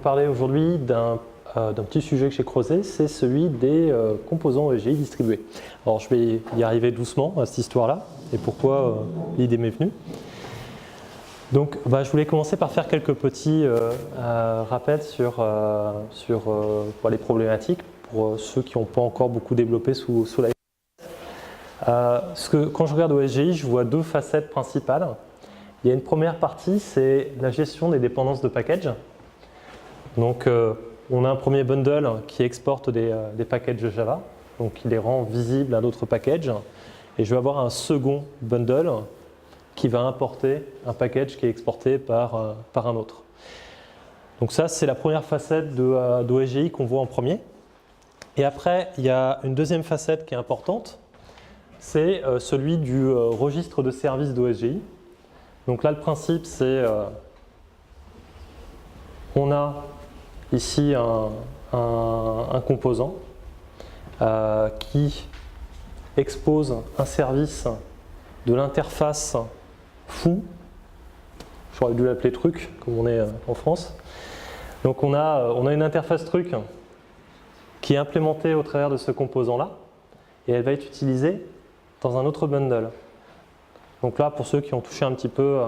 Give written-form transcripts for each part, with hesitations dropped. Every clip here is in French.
parler aujourd'hui d'un petit sujet que j'ai creusé, c'est celui des composants EGI distribués. Alors je vais y arriver doucement à cette histoire-là, et pourquoi l'idée m'est venue. Donc je voulais commencer par faire quelques petits rappels sur les problématiques, pour ceux qui n'ont pas encore beaucoup développé sous la quand je regarde OSGI, je vois deux facettes principales. Il y a une première partie, c'est la gestion des dépendances de package. Donc on a un premier bundle qui exporte des packages Java, donc il les rend visibles à d'autres packages. Et je vais avoir un second bundle qui va importer un package qui est exporté par un autre. Donc ça, c'est la première facette d'OSGI qu'on voit en premier. Et après, il y a une deuxième facette qui est importante, c'est celui du registre de services d'OSGI. Donc là, le principe, c'est on a ici un composant qui expose un service de l'interface foo. J'aurais dû l'appeler truc, comme on est en France. Donc on a une interface truc qui est implémentée au travers de ce composant-là, et elle va être utilisée dans un autre bundle. Donc là, pour ceux qui ont touché un petit peu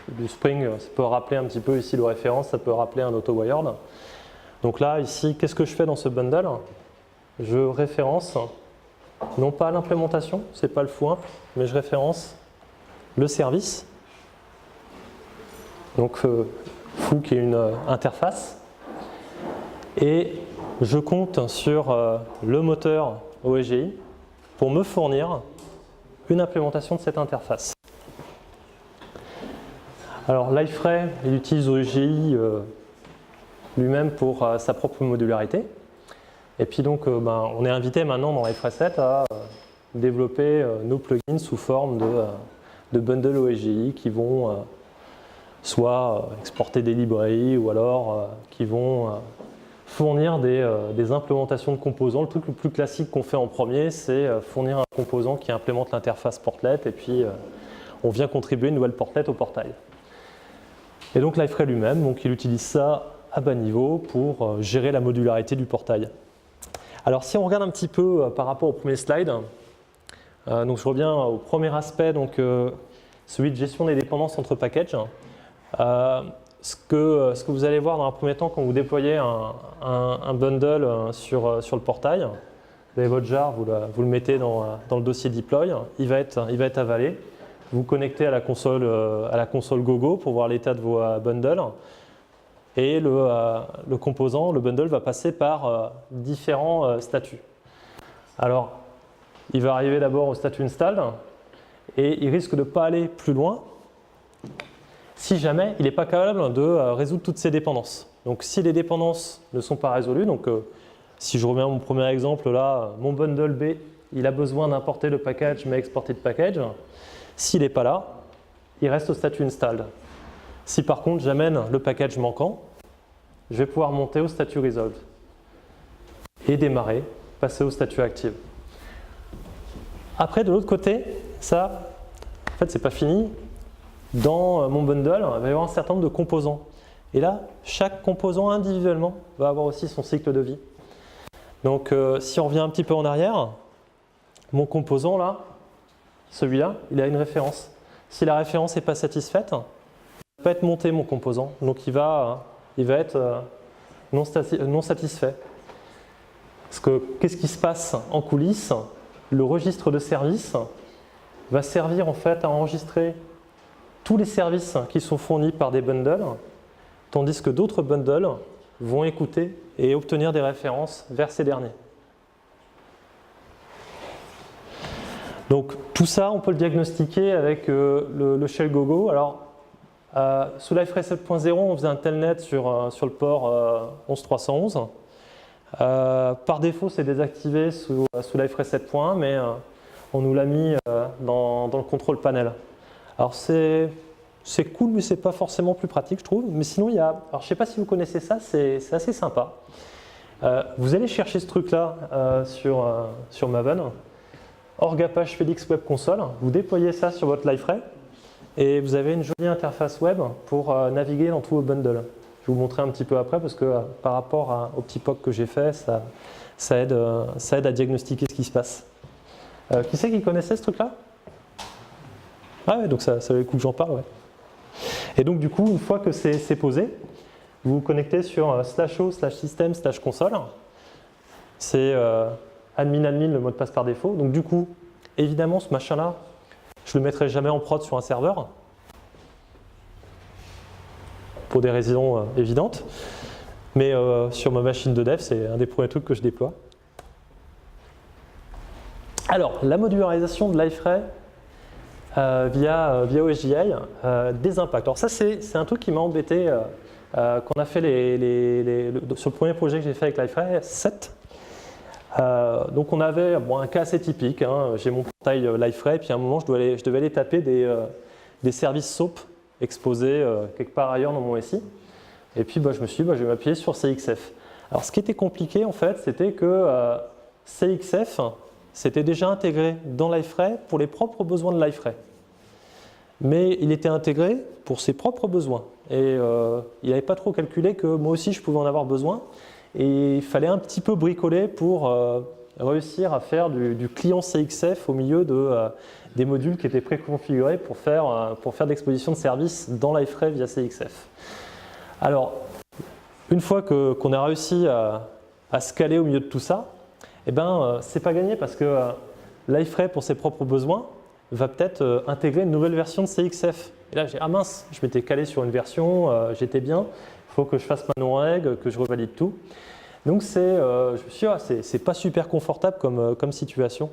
du Spring, ça peut rappeler un petit peu ici le référence, ça peut rappeler un AutoWired. Donc là, ici, qu'est-ce que je fais dans ce bundle? Je référence, non pas l'implémentation, c'est pas le foo-imp, mais je référence le service. Donc foo qui est une interface. Et je compte sur le moteur OSGI pour me fournir une implémentation de cette interface. Alors Liferay, il utilise OSGI lui-même pour sa propre modularité. Et puis donc on est invité maintenant dans Liferay 7 à développer nos plugins sous forme de bundles OSGI qui vont soit exporter des librairies ou alors qui vont fournir des implémentations de composants. Le truc le plus classique qu'on fait en premier, c'est fournir un composant qui implémente l'interface portlet et puis on vient contribuer une nouvelle portlet au portail. Et donc Liferay lui-même, donc il utilise ça à bas niveau pour gérer la modularité du portail. Alors si on regarde un petit peu par rapport au premier slide, donc je reviens au premier aspect, donc celui de gestion des dépendances entre packages. Ce que vous allez voir dans un premier temps quand vous déployez un bundle sur le portail, vous avez votre jar, vous le mettez dans le dossier deploy, il va être avalé. Vous vous connectez à la console Gogo pour voir l'état de vos bundles. Et le composant, le bundle, va passer par différents statuts. Alors, il va arriver d'abord au statut install et il risque de ne pas aller plus loin si jamais il n'est pas capable de résoudre toutes ces dépendances. Donc si les dépendances ne sont pas résolues, donc si je reviens à mon premier exemple là, mon bundle B, il a besoin d'importer le package mais exporter de package. S'il n'est pas là, il reste au statut installed. Si par contre j'amène le package manquant, je vais pouvoir monter au statut resolved et démarrer, passer au statut active. Après de l'autre côté, ça, en fait c'est pas fini. Dans mon bundle, il va y avoir un certain nombre de composants. Et là, chaque composant individuellement va avoir aussi son cycle de vie. Donc si on revient un petit peu en arrière, mon composant là, celui-là, il a une référence. Si la référence n'est pas satisfaite, il ne va pas être monté mon composant. Donc il va être non satisfait. Parce que qu'est-ce qui se passe en coulisses? Le registre de service va servir en fait à enregistrer tous les services qui sont fournis par des bundles, tandis que d'autres bundles vont écouter et obtenir des références vers ces derniers. Donc tout ça, on peut le diagnostiquer avec le shell Gogo. Alors, sous Liferay 7.0, on faisait un telnet sur le port 11311. Par défaut, c'est désactivé sous Liferay 7.1, mais on nous l'a mis dans le contrôle panel. Alors c'est cool, mais c'est pas forcément plus pratique, je trouve. Mais sinon, il y a. Alors je sais pas si vous connaissez ça, c'est assez sympa. Vous allez chercher ce truc-là sur Maven, org Apache Felix Web Console. Vous déployez ça sur votre Liferay et vous avez une jolie interface web pour naviguer dans tous vos bundles. Je vais vous montrer un petit peu après parce que par rapport au petit POC que j'ai fait, ça aide à diagnostiquer ce qui se passe. Qui c'est qui connaissait ce truc-là? Ah ouais, donc ça valait le coup que j'en parle, ouais. Et donc du coup, une fois que c'est posé, vous vous connectez sur /o/system/console. C'est admin le mot de passe par défaut. Donc du coup, évidemment, ce machin-là, je ne le mettrai jamais en prod sur un serveur, pour des raisons évidentes. Mais sur ma machine de dev, c'est un des premiers trucs que je déploie. Alors, la modularisation de Liferay via OSGI, des impacts. Alors ça, c'est un truc qui m'a embêté quand on a fait sur le premier projet que j'ai fait avec Liferay 7. Donc on avait un cas assez typique, hein. J'ai mon portail Liferay, puis à un moment je devais aller taper des services SOAP exposés quelque part ailleurs dans mon SI. Et puis je me suis dit, je vais m'appuyer sur CXF. Alors ce qui était compliqué en fait, c'était que CXF, c'était déjà intégré dans Liferay pour les propres besoins de Liferay. Mais il était intégré pour ses propres besoins. Et il n'avait pas trop calculé que moi aussi je pouvais en avoir besoin. Et il fallait un petit peu bricoler pour réussir à faire du client CXF au milieu des modules qui étaient préconfigurés pour faire de l'exposition de services dans Liferay via CXF. Alors, une fois qu'on a réussi à se caler au milieu de tout ça, c'est pas gagné parce que Liferay, pour ses propres besoins, va peut-être intégrer une nouvelle version de CXF. Et là, ah mince, je m'étais calé sur une version, j'étais bien, il faut que je fasse ma non-règle, que je revalide tout. Donc je me suis dit, c'est pas super confortable comme situation.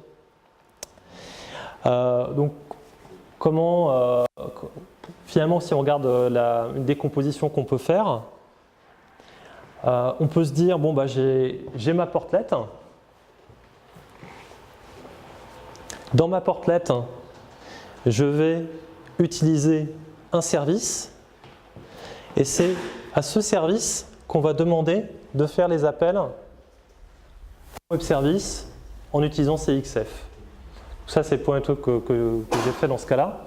Donc finalement, si on regarde une décomposition qu'on peut faire, on peut se dire, j'ai ma portlet. Dans ma portlet, je vais utiliser un service et c'est à ce service qu'on va demander de faire les appels web service en utilisant CXF. Ça, c'est pour un truc que j'ai fait dans ce cas-là.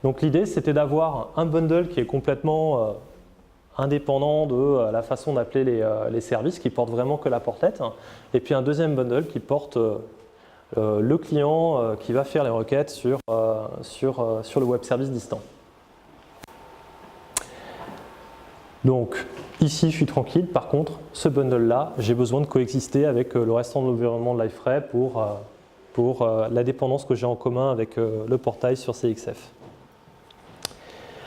Donc l'idée, c'était d'avoir un bundle qui est complètement indépendant de la façon d'appeler les services, qui porte vraiment que la portlet, et puis un deuxième bundle qui porte le client qui va faire les requêtes sur le web service distant. Donc ici je suis tranquille, par contre ce bundle là j'ai besoin de coexister avec le restant de l'environnement de Liferay pour la dépendance que j'ai en commun avec le portail sur CXF.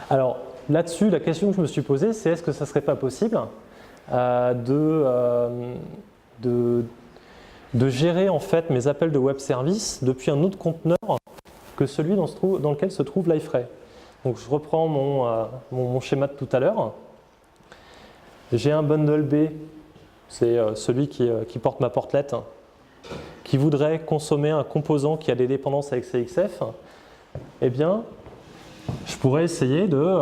Alors là-dessus, la question que je me suis posée, c'est est-ce que ça ne serait pas possible de gérer en fait mes appels de web service depuis un autre conteneur que celui dans lequel se trouve Liferay. Donc je reprends mon schéma de tout à l'heure. J'ai un bundle B, c'est celui qui porte ma portlet, qui voudrait consommer un composant qui a des dépendances avec CXF. Eh bien, je pourrais essayer de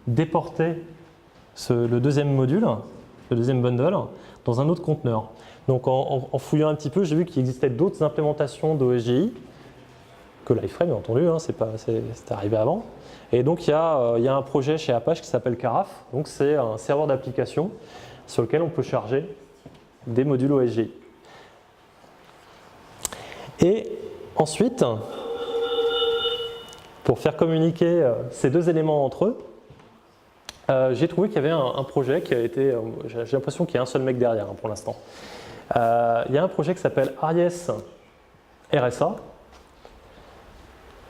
déporter le deuxième module, le deuxième bundle, dans un autre conteneur. Donc en fouillant un petit peu, j'ai vu qu'il existait d'autres implémentations d'OSGI, que Liferay bien entendu, hein, c'est arrivé avant. Et donc il y a un projet chez Apache qui s'appelle Carafe, donc c'est un serveur d'application sur lequel on peut charger des modules OSGI. Et ensuite, pour faire communiquer ces deux éléments entre eux, j'ai trouvé qu'il y avait un projet qui a été, j'ai l'impression qu'il y a un seul mec derrière hein, pour l'instant. Il y a un projet qui s'appelle Aries RSA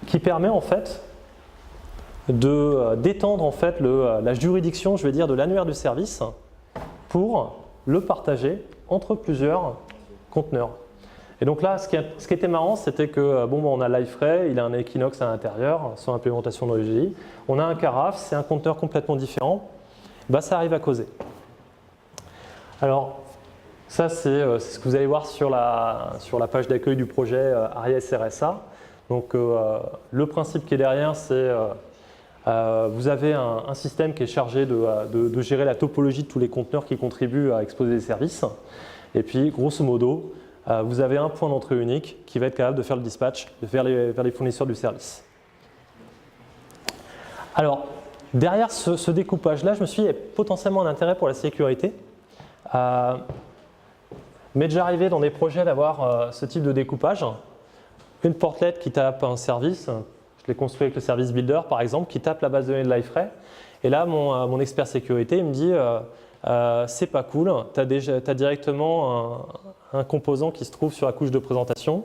qui permet en fait d'étendre en fait la juridiction, je vais dire, de l'annuaire du service pour le partager entre plusieurs conteneurs. Et donc là, ce qui était marrant, c'était que on a Liferay, il a un Equinox à l'intérieur, son implémentation d'OSGI. On a un Carafe, c'est un conteneur complètement différent. Ça arrive à causer. Alors, ça, c'est ce que vous allez voir sur la page d'accueil du projet Aries RSA. Donc, le principe qui est derrière, c'est vous avez un système qui est chargé de gérer la topologie de tous les conteneurs qui contribuent à exposer des services. Et puis, grosso modo, vous avez un point d'entrée unique qui va être capable de faire le dispatch vers les fournisseurs du service. Alors, derrière ce découpage-là, je me suis dit, il y a potentiellement un intérêt pour la sécurité. Mais déjà arrivé dans des projets d'avoir ce type de découpage. Une portlet qui tape un service, je l'ai construit avec le service builder par exemple, qui tape la base de données de Liferay. Et là, mon expert sécurité il me dit c'est pas cool, tu as directement un composant qui se trouve sur la couche de présentation,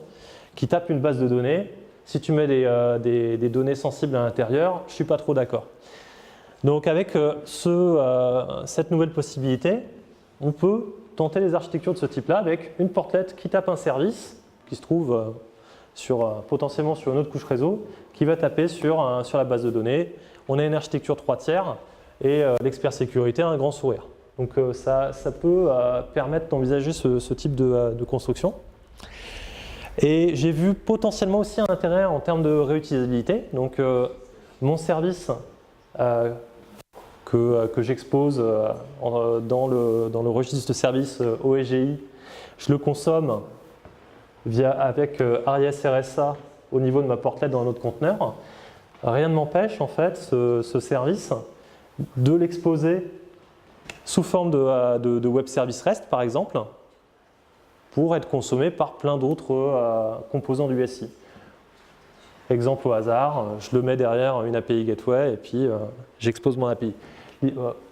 qui tape une base de données. Si tu mets des données sensibles à l'intérieur, je ne suis pas trop d'accord. Donc avec cette nouvelle possibilité, on peut tenter des architectures de ce type-là avec une portlet qui tape un service qui se trouve potentiellement sur une autre couche réseau qui va taper sur la base de données. On a une architecture 3 tiers et l'expert sécurité a un grand sourire. Donc ça peut permettre d'envisager ce type de construction. Et j'ai vu potentiellement aussi un intérêt en termes de réutilisabilité. Donc mon service que j'expose dans le registre de service OEGI, je le consomme avec ARIES RSA au niveau de ma portlet dans un autre conteneur. Rien ne m'empêche en fait ce service de l'exposer sous forme de web service REST par exemple pour être consommé par plein d'autres composants du SI. Exemple au hasard, je le mets derrière une API Gateway et puis j'expose mon API.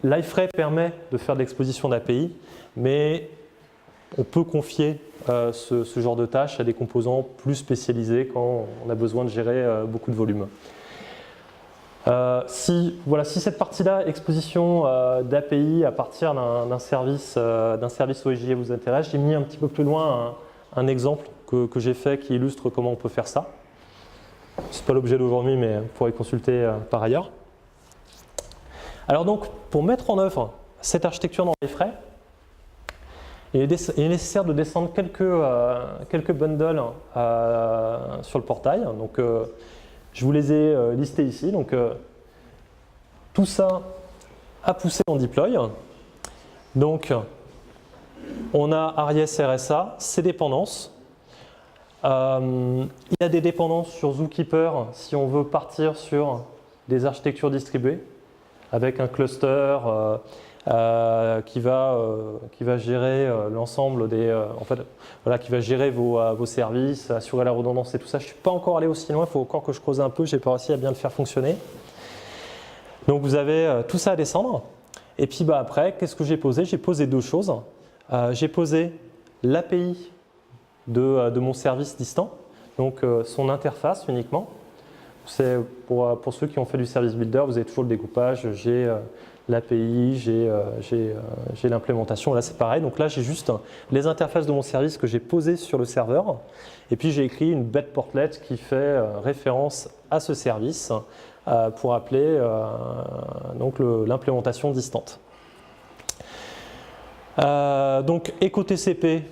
Liferay permet de faire de l'exposition d'API, mais on peut confier ce genre de tâches à des composants plus spécialisés quand on a besoin de gérer beaucoup de volume. Si cette partie-là, exposition d'API à partir d'un service OEGI vous intéresse, j'ai mis un petit peu plus loin un exemple que j'ai fait qui illustre comment on peut faire ça. Ce n'est pas l'objet d'aujourd'hui, mais vous pourrez consulter par ailleurs. Alors donc, pour mettre en œuvre cette architecture dans Liferay, il est nécessaire de descendre quelques bundles sur le portail. Donc, je vous les ai listés ici. Donc, tout ça à pousser en deploy. Donc, on a ARIES RSA, ses dépendances. Il y a des dépendances sur Zookeeper si on veut partir sur des architectures distribuées avec un cluster qui va gérer l'ensemble qui va gérer vos services, assurer la redondance et tout ça. Je ne suis pas encore allé aussi loin, il faut encore que je creuse un peu, je n'ai pas réussi à bien le faire fonctionner. Donc vous avez tout ça à descendre. Et puis après, qu'est-ce que j'ai posé? J'ai posé deux choses. J'ai posé l'API de mon service distant, donc son interface uniquement. C'est pour ceux qui ont fait du service builder, vous avez toujours le découpage, j'ai l'API, j'ai l'implémentation, là c'est pareil. Donc là j'ai juste les interfaces de mon service que j'ai posées sur le serveur et puis j'ai écrit une bête portlet qui fait référence à ce service pour appeler l'implémentation distante. Donc EcoTCP,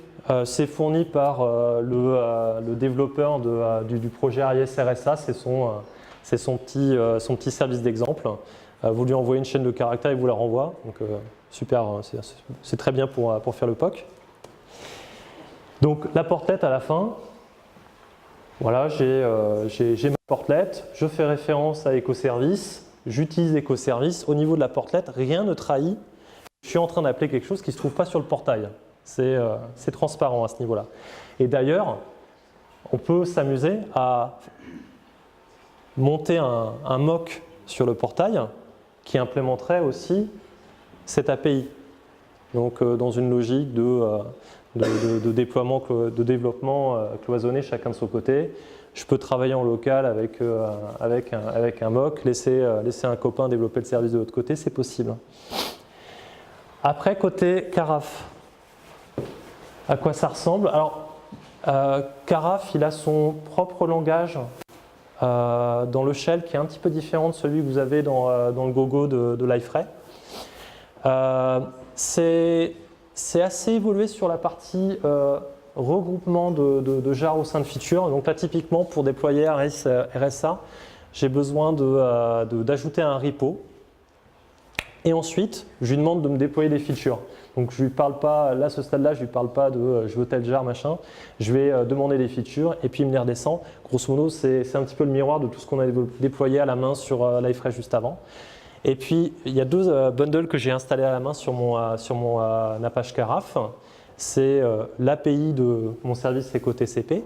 c'est fourni par le développeur du projet ARIES RSA, c'est son petit service d'exemple. Vous lui envoyez une chaîne de caractères, il vous la renvoie. Donc super, c'est très bien pour faire le POC. Donc la portlet à la fin, voilà, j'ai ma portlet, je fais référence à EcoService, j'utilise EcoService. Au niveau de la portlet, rien ne trahit. Je suis en train d'appeler quelque chose qui ne se trouve pas sur le portail. C'est transparent à ce niveau-là. Et d'ailleurs, on peut s'amuser à monter un mock sur le portail qui implémenterait aussi cette API. Donc dans une logique de déploiement, de développement cloisonné chacun de son côté. Je peux travailler en local avec un mock, laisser un copain développer le service de l'autre côté, c'est possible. Après, côté Carafe, à quoi ça ressemble? Alors, Carafe, il a son propre langage dans le shell qui est un petit peu différent de celui que vous avez dans le Gogo de Liferay. C'est assez évolué sur la partie regroupement de jar au sein de features. Donc là, typiquement, pour déployer RSA, j'ai besoin d'ajouter un repo. Et ensuite, je lui demande de me déployer des features. Donc je ne lui parle pas, là, à ce stade-là, je ne lui parle pas de je veux tel jar, machin. Je vais demander des features et puis il me les redescend. Grosso modo, c'est un petit peu le miroir de tout ce qu'on a déployé à la main sur Liferay juste avant. Et puis, il y a deux bundles que j'ai installés à la main sur mon Apache Karaf. C'est l'API de mon service EcoTCP,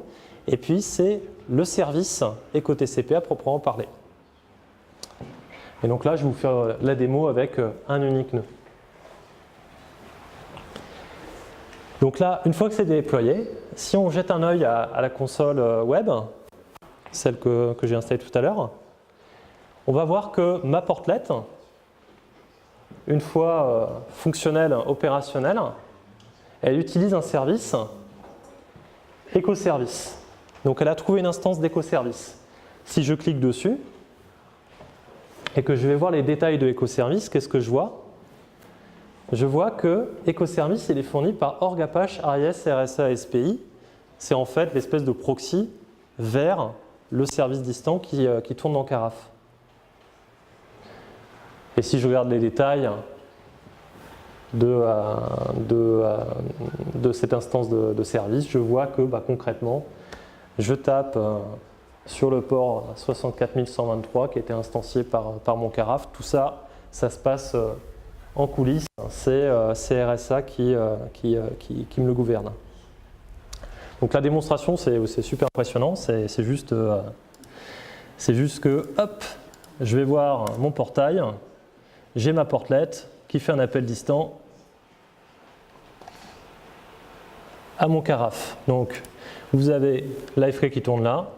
et puis c'est le service EcoTCP à proprement parler. Et donc là, je vais vous faire la démo avec un unique nœud. Donc là, une fois que c'est déployé, si on jette un œil à la console web, celle que j'ai installée tout à l'heure, on va voir que ma portlet, une fois fonctionnelle, opérationnelle, elle utilise un service EcoService. Donc elle a trouvé une instance d'EcoService. Si je clique dessus et que je vais voir les détails de EcoService, qu'est-ce que je vois? Je vois que EcoService il est fourni par Org Apache AES RSA SPI. C'est en fait l'espèce de proxy vers le service distant qui tourne dans Karaf. Et si je regarde les détails de cette instance de service, je vois que concrètement, je tape sur le port 64123 qui était instancié par mon Karaf. Tout ça, ça se passe en coulisses. C'est RSA qui me le gouverne. Donc la démonstration, c'est super impressionnant. C'est juste que, hop, je vais voir mon portail. J'ai ma portlet qui fait un appel distant à mon Karaf. Donc, vous avez Liferay qui tourne là,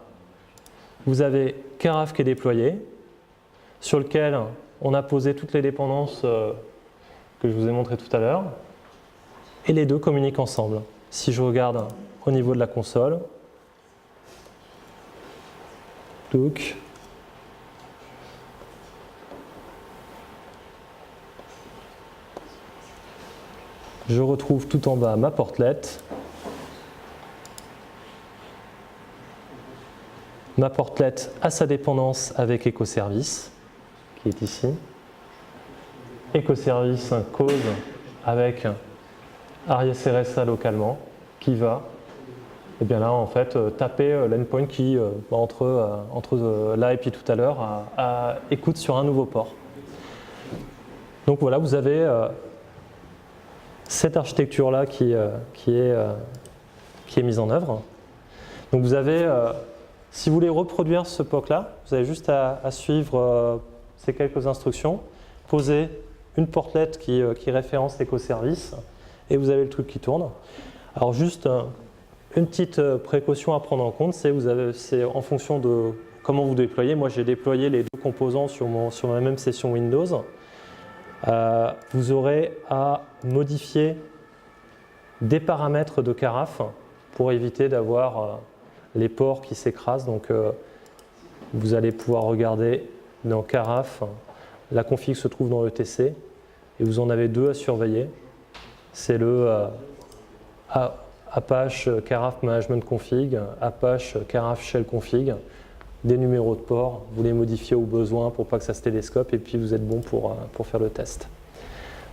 vous avez Karaf qui est déployé, sur lequel on a posé toutes les dépendances que je vous ai montrées tout à l'heure, et les deux communiquent ensemble. Si je regarde au niveau de la console, donc, je retrouve tout en bas ma portlet, ma portlet a sa dépendance avec EcoService, qui est ici. EcoService cause avec Arias RSA localement, qui va, et bien là en fait, taper l'endpoint qui, entre là et puis tout à l'heure, écoute sur un nouveau port. Donc voilà, vous avez cette architecture-là qui est mise en œuvre. Donc vous avez, si vous voulez reproduire ce POC-là, vous avez juste à suivre ces quelques instructions, poser une portlet qui référence EcoService, et vous avez le truc qui tourne. Alors juste une petite précaution à prendre en compte, c'est en fonction de comment vous déployez. Moi j'ai déployé les deux composants sur ma même session Windows. Vous aurez à modifier des paramètres de Karaf pour éviter d'avoir les ports qui s'écrasent. Donc vous allez pouvoir regarder dans Karaf, la config se trouve dans ETC et vous en avez deux à surveiller. C'est le Apache Karaf Management Config, Apache Karaf Shell Config. Des numéros de port, vous les modifiez au besoin pour pas que ça se télescope et puis vous êtes bon pour faire le test.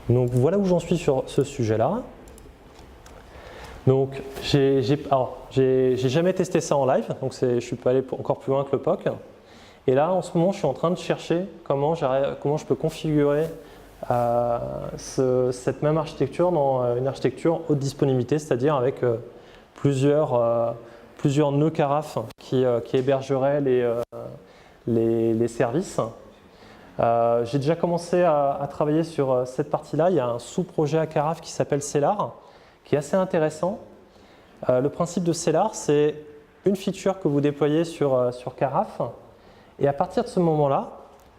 Donc voilà où j'en suis sur ce sujet-là. Donc j'ai jamais testé ça en live, donc je suis pas allé encore plus loin que le POC. Et là en ce moment je suis en train de chercher comment je peux configurer cette même architecture dans une architecture haute disponibilité, c'est-à-dire avec plusieurs nœuds Karaf qui hébergeraient les services. J'ai déjà commencé à travailler sur cette partie-là. Il y a un sous-projet à Karaf qui s'appelle Cellar, qui est assez intéressant. Le principe de Cellar, c'est une feature que vous déployez sur Karaf. Et à partir de ce moment-là,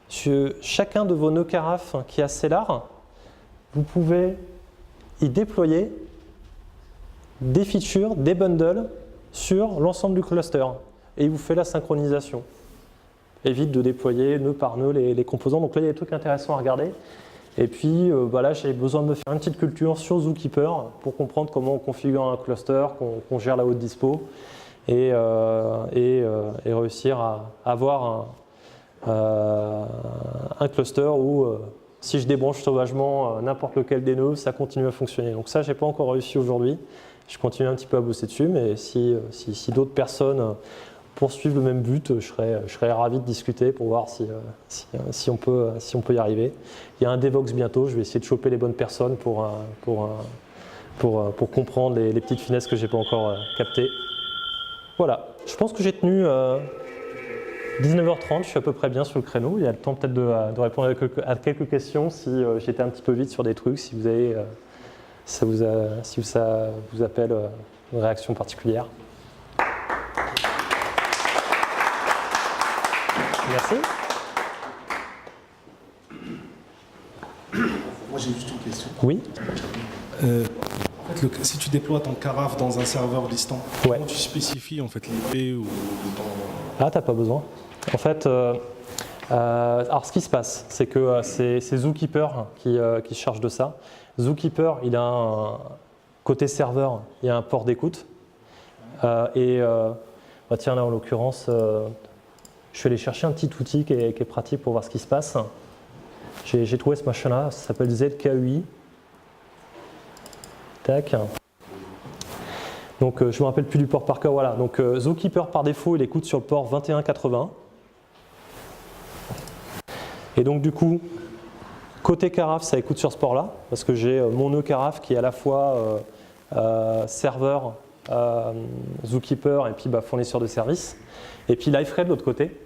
sur chacun de vos nœuds Karaf qui a Cellar, vous pouvez y déployer des features, des bundles, sur l'ensemble du cluster et il vous fait la synchronisation. Évite de déployer nœud par nœud les composants. Donc là, il y a des trucs intéressants à regarder. Et puis là, j'ai besoin de me faire une petite culture sur Zookeeper pour comprendre comment on configure un cluster, qu'on gère la haute dispo et réussir à avoir un cluster où si je débranche sauvagement n'importe lequel des nœuds, ça continue à fonctionner. Donc ça, je n'ai pas encore réussi aujourd'hui. Je continue un petit peu à bosser dessus, mais si d'autres personnes poursuivent le même but, je serais ravi de discuter pour voir si on peut y arriver. Il y a un Devox bientôt, je vais essayer de choper les bonnes personnes pour comprendre les petites finesses que je n'ai pas encore captées. Voilà, je pense que j'ai tenu 19h30, je suis à peu près bien sur le créneau. Il y a le temps peut-être de répondre à quelques questions si j'étais un petit peu vite sur des trucs, si ça vous appelle une réaction particulière. Merci. Moi j'ai juste une question. Oui. En fait, si tu déploies ton Carafe dans un serveur distant, comment tu spécifies en fait l'IP ou le temps? Ah, t'as pas besoin. En fait, alors ce qui se passe, c'est que c'est Zookeeper qui se charge de ça. Zookeeper, il a un côté serveur, il y a un port d'écoute. Tiens là en l'occurrence, je suis allé chercher un petit outil qui est pratique pour voir ce qui se passe. J'ai trouvé ce machin-là, ça s'appelle ZKUI. Tac. Donc je ne me rappelle plus du port par cœur. Voilà. Donc Zookeeper par défaut, il écoute sur le port 2180. Et donc du coup, côté Carafe, ça écoute sur ce port-là, parce que j'ai mon nœud Carafe qui est à la fois serveur, Zookeeper et puis fournisseur de services. Et puis Liferay de l'autre côté.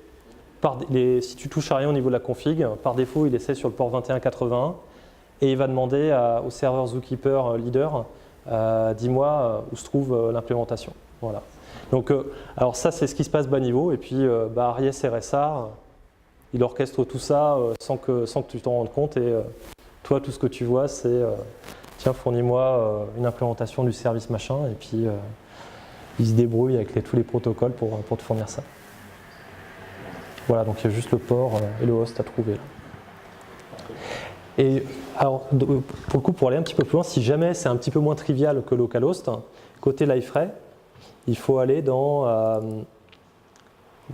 Si tu touches à rien au niveau de la config, par défaut, il essaie sur le port 2180 et il va demander au serveur Zookeeper leader, dis-moi où se trouve l'implémentation. Voilà. Donc, alors ça, c'est ce qui se passe bas niveau. Et puis, Aries RSA, il orchestre tout ça sans que tu t'en rendes compte. Et toi, tout ce que tu vois, c'est tiens, fournis-moi une implémentation du service machin. Et puis, il se débrouille avec tous les protocoles pour te fournir ça. Voilà, donc il y a juste le port et le host à trouver là. Et alors, pour le coup, pour aller un petit peu plus loin, si jamais c'est un petit peu moins trivial que localhost, côté Liferay, il faut aller dans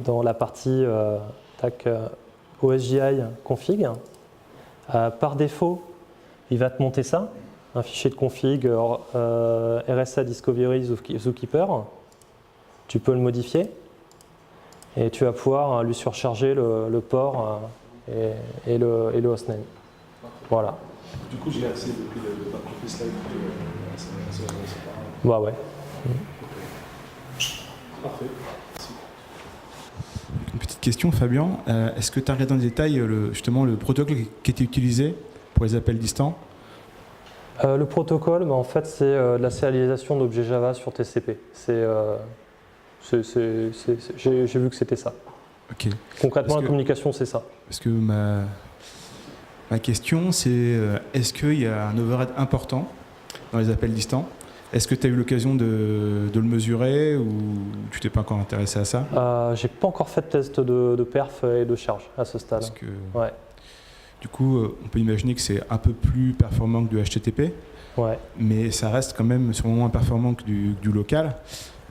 la partie OSGI config. Par défaut, il va te monter ça, un fichier de config RSA Discovery Zookeeper. Tu peux le modifier. Et tu vas pouvoir lui surcharger le port et le hostname. Voilà. Du coup, j'ai accès depuis le back-office live. Bah ouais. Parfait. Merci. Une petite question, Fabien. Est-ce que tu as regardé dans le détail justement le protocole qui était utilisé pour les appels distants? Le protocole, en fait, c'est de la sérialisation d'objets Java sur TCP. J'ai vu que c'était ça. Okay. Concrètement, la communication, c'est ça. Parce que ma question, c'est est-ce qu'il y a un overhead important dans les appels distants? Est-ce que tu as eu l'occasion de le mesurer ou tu t'es pas encore intéressé à ça? J'ai pas encore fait de test de perf et de charge à ce stade. Parce que, ouais. Du coup, on peut imaginer que c'est un peu plus performant que du HTTP, ouais. Mais ça reste quand même sûrement moins performant que du local.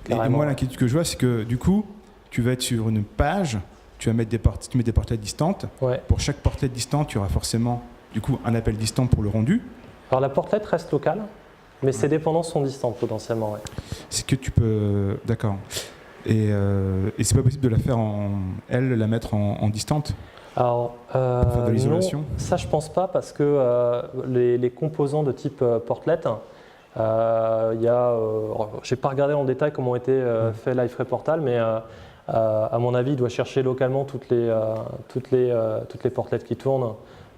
Et moi, l'inquiétude que je vois, c'est que du coup, tu vas être sur une page, tu vas mettre tu mets des portlets distantes. Ouais. Pour chaque portlet distant, tu auras forcément du coup un appel distant pour le rendu. Alors la portlet reste locale, mais ses dépendances sont distantes potentiellement. Ouais. C'est que tu peux, d'accord. Et c'est pas possible de la faire la mettre en distante. Alors, pour faire de l'isolation. Non, ça je pense pas parce que les composants de type portlet. J'ai pas regardé en détail comment était fait Liferay Portal, mais à mon avis, il doit chercher localement toutes les portlets qui tournent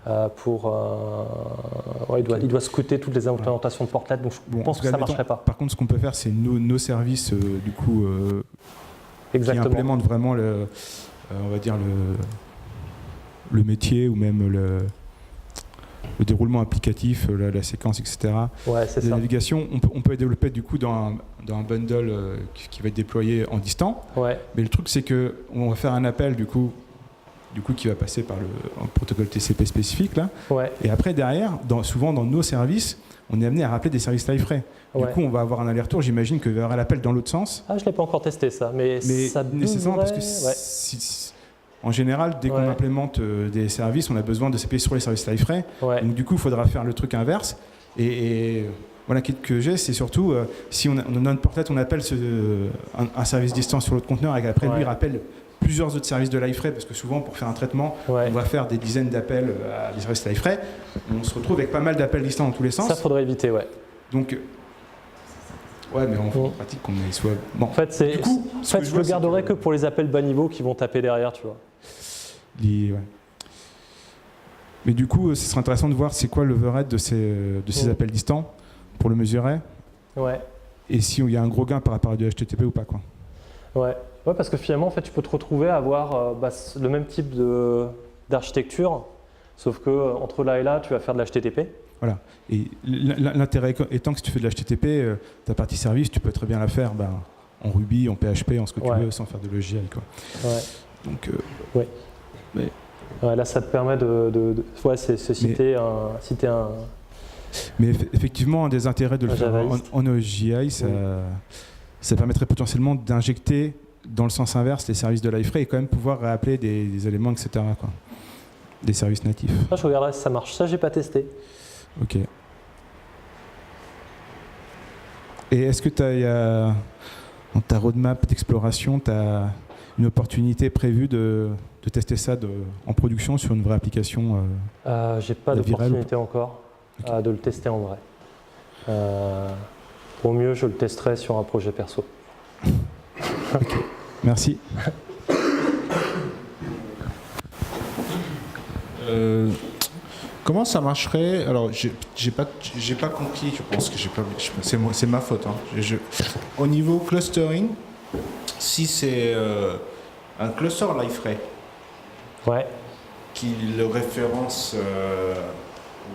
il doit scruter toutes les implémentations de portlets, donc je pense que ça marcherait pas. Par contre, ce qu'on peut faire, c'est nos services du coup qui implémentent vraiment on va dire le métier ou même le déroulement applicatif, la séquence, etc. Ouais, c'est ça. La navigation, on peut développer du coup dans un bundle qui va être déployé en distant. Ouais. Mais le truc, c'est qu'on va faire un appel du coup qui va passer par un protocole TCP spécifique là. Ouais. Et après derrière, souvent dans nos services, on est amené à rappeler des services Liferay. Du coup, on va avoir un aller-retour. J'imagine qu'il va y avoir l'appel dans l'autre sens. Ah, je l'ai pas encore testé ça, mais ça nécessairement parce que En général, dès qu'on implémente des services, on a besoin de s'appuyer sur les services Liferay. Donc du coup, il faudra faire le truc inverse. Et voilà, l'inquiétude que j'ai, c'est surtout si on a notre portlet, on appelle un service distant sur l'autre conteneur et qu'après lui rappelle plusieurs autres services de Liferay, parce que souvent pour faire un traitement, on va faire des dizaines d'appels à des services Liferay. On se retrouve avec pas mal d'appels distants dans tous les sens. Ça, faudrait éviter, Donc, mais en pratique, qu'on soit. Bon. En fait, je le garderai que pour les appels bas niveau qui vont taper derrière, tu vois. Mais du coup, ce serait intéressant de voir c'est quoi l'overhead de ces appels distants pour le mesurer. Et s'il y a un gros gain par rapport à du HTTP ou pas, quoi. Ouais, parce que finalement, en fait, tu peux te retrouver à avoir le même type d'architecture, sauf que entre là et là, tu vas faire de l'HTTP. Voilà. Et l'intérêt étant que si tu fais de l'HTTP, ta partie service, tu peux très bien la faire en Ruby, en PHP, en ce que tu veux, sans faire de logiciel, quoi. Donc, là, ça te permet c'est citer un. Mais effectivement, un des intérêts de le faire en OSGI, ça permettrait potentiellement d'injecter dans le sens inverse les services de Liferay et quand même pouvoir réappeler des éléments, etc., quoi. Des services natifs. Ça, je regarderai si ça marche. Ça, j'ai pas testé. Ok. Et est-ce que dans ta roadmap d'exploration, tu as une opportunité prévue de tester ça en production sur une vraie application j'ai pas d'opportunité encore de le tester en vrai. Au mieux, je le testerai sur un projet perso. Ok, merci. Comment ça marcherait? Alors, j'ai pas compris. Je pense que c'est ma faute. Au niveau clustering, si c'est un cluster Liferay qui le référence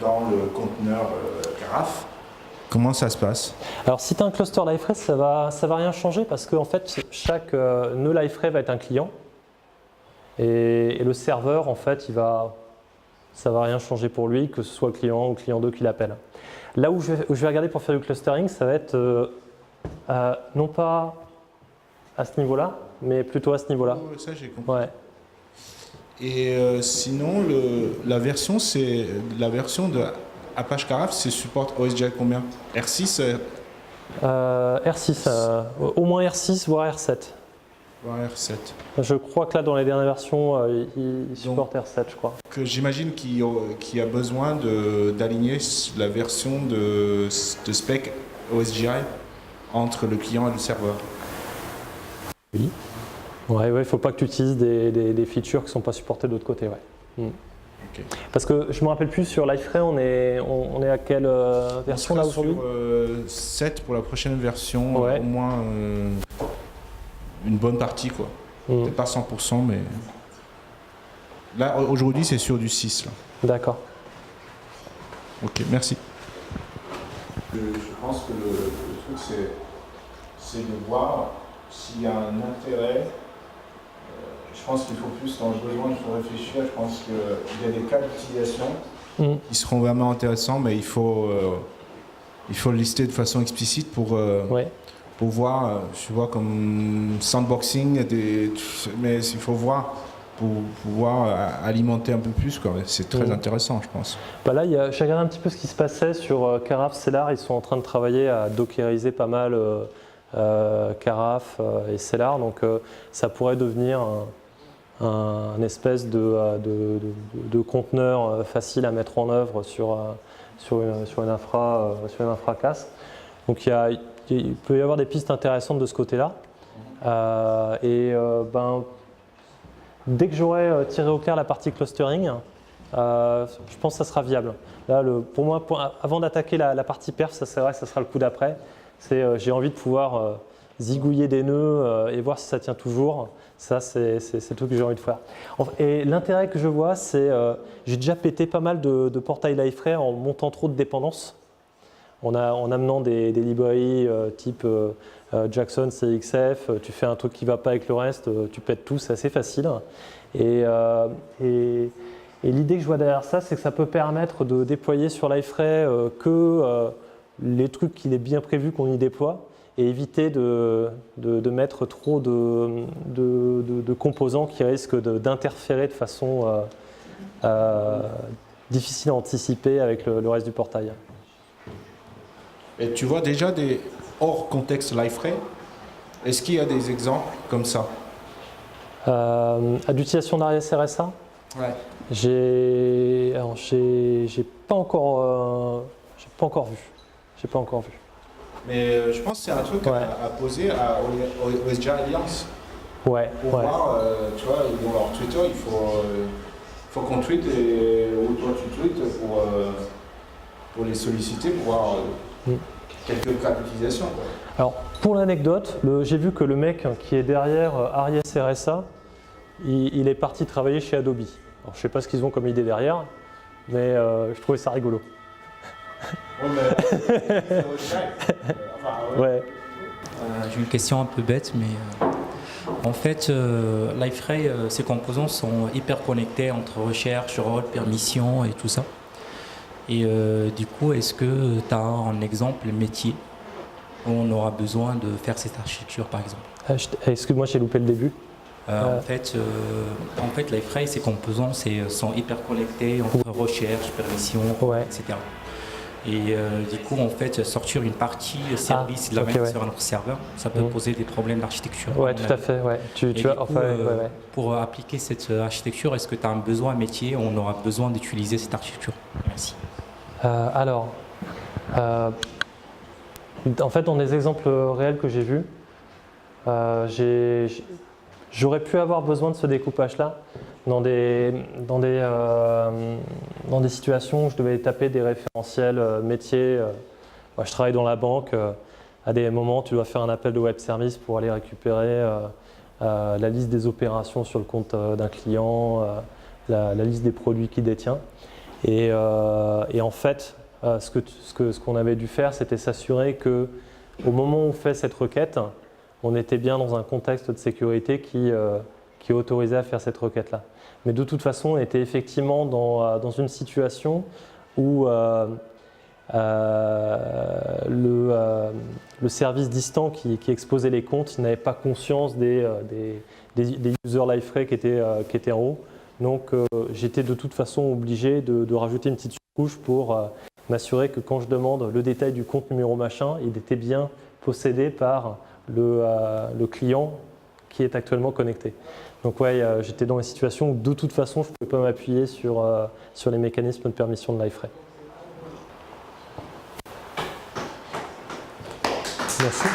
dans le conteneur Carafe, comment ça se passe? Alors, si tu as un cluster Liferay, ça va rien changer parce qu'en fait, chaque nœud Liferay va être un client et le serveur, en fait, ça va rien changer pour lui, que ce soit le client ou le client 2 qui l'appelle. Là où je vais regarder pour faire du clustering, ça va être non pas à ce niveau-là, mais plutôt à ce niveau-là. Oh, ça, j'ai compris. Et sinon, la version de Apache Carafe, c'est support OSGI combien? R6 R6, au moins R6, voire R7. R7. Je crois que là, dans les dernières versions, il supporte R7, je crois. Que j'imagine qu'il y a besoin d'aligner la version de spec OSGI entre le client et le serveur. Oui. Ouais, il ne faut pas que tu utilises des features qui ne sont pas supportées de l'autre côté. Okay. Parce que je ne me rappelle plus, sur Liferay, on est à quelle version là aujourd'hui? 7 pour la prochaine version, au moins une bonne partie, quoi. Peut-être pas 100%, mais là aujourd'hui c'est sur du 6. D'accord. Ok, merci. Je pense que le truc c'est de voir s'il y a un intérêt. Je pense qu'il faut plus, dans le besoin, il faut réfléchir. Je pense qu'il y a des cas d'utilisation qui seront vraiment intéressants, mais il faut le lister de façon explicite pour voir, je vois comme sandboxing, mais il faut voir pour pouvoir alimenter un peu plus, quoi. C'est très intéressant, je pense. Là, j'ai regardé un petit peu ce qui se passait sur Carafe, Cellar. Ils sont en train de travailler à dockeriser pas mal Carafe et Cellar, donc ça pourrait devenir un espèce de conteneur facile à mettre en œuvre sur une infra CAS. Donc il peut y avoir des pistes intéressantes de ce côté-là. Dès que j'aurai tiré au clair la partie clustering, je pense que ça sera viable. Là, pour moi, avant d'attaquer la partie perf, c'est vrai que ça sera le coup d'après. J'ai envie de pouvoir zigouiller des nœuds et voir si ça tient toujours. Ça, c'est le truc que j'ai envie de faire. Et l'intérêt que je vois, c'est j'ai déjà pété pas mal de portails Liferay en montant trop de dépendances. En amenant des librairies type Jackson, CXF, tu fais un truc qui ne va pas avec le reste, tu pètes tout, c'est assez facile. Et l'idée que je vois derrière ça, c'est que ça peut permettre de déployer sur Liferay que les trucs qu'il est bien prévu qu'on y déploie, et éviter de mettre trop de composants qui risquent d'interférer de façon difficile à anticiper avec le reste du portail. Et tu vois déjà des hors contexte Liferay? Est-ce qu'il y a des exemples comme ça? D'utilisation d'Arias RSA? Ouais. J'ai pas encore vu. J'ai pas encore vu. Mais je pense que c'est un truc à poser aux OSJ Alliance. Ouais. Pour voir, tu vois, dans leur Twitter, il faut qu'on tweete ou toi tu tweets pour les solliciter, pour voir quelques cas d'utilisation. Alors, pour l'anecdote, j'ai vu que le mec qui est derrière Arias RSA, il est parti travailler chez Adobe. Alors, je ne sais pas ce qu'ils ont comme idée derrière, mais je trouvais ça rigolo. Ouais, mais ouais. J'ai une question un peu bête, mais en fait, Liferay, ses composants sont hyper connectés entre recherche, rôle, permission et tout ça. Et du coup, est-ce que tu as un exemple métier où on aura besoin de faire cette architecture, par exemple? Excuse-moi, j'ai loupé le début. En fait, Liferay, ses composants sont hyper connectés entre recherche, permission, etc. Et du coup, en fait, sortir une partie service de la même sur un autre serveur, ça peut poser des problèmes d'architecture. Oui, tout à fait. Ouais. Pour appliquer cette architecture, est-ce que tu as un besoin métier où on aura besoin d'utiliser cette architecture? Merci. En fait, dans des exemples réels que j'ai vus, j'aurais pu avoir besoin de ce découpage-là dans des situations où je devais taper des référentiels métiers. Moi, je travaille dans la banque. À des moments, tu dois faire un appel de web service pour aller récupérer la liste des opérations sur le compte d'un client, la liste des produits qu'il détient. Et en fait, ce qu'on avait dû faire, c'était s'assurer qu'au moment où on fait cette requête, on était bien dans un contexte de sécurité qui autorisait à faire cette requête-là. Mais de toute façon, on était effectivement dans une situation où le service distant qui exposait les comptes n'avait pas conscience des users Liferay qui étaient en haut. Donc j'étais de toute façon obligé de rajouter une petite couche pour m'assurer que quand je demande le détail du compte numéro machin, il était bien possédé par le client qui est actuellement connecté. Donc j'étais dans une situation où de toute façon je ne pouvais pas m'appuyer sur les mécanismes de permission de Liferay. Merci.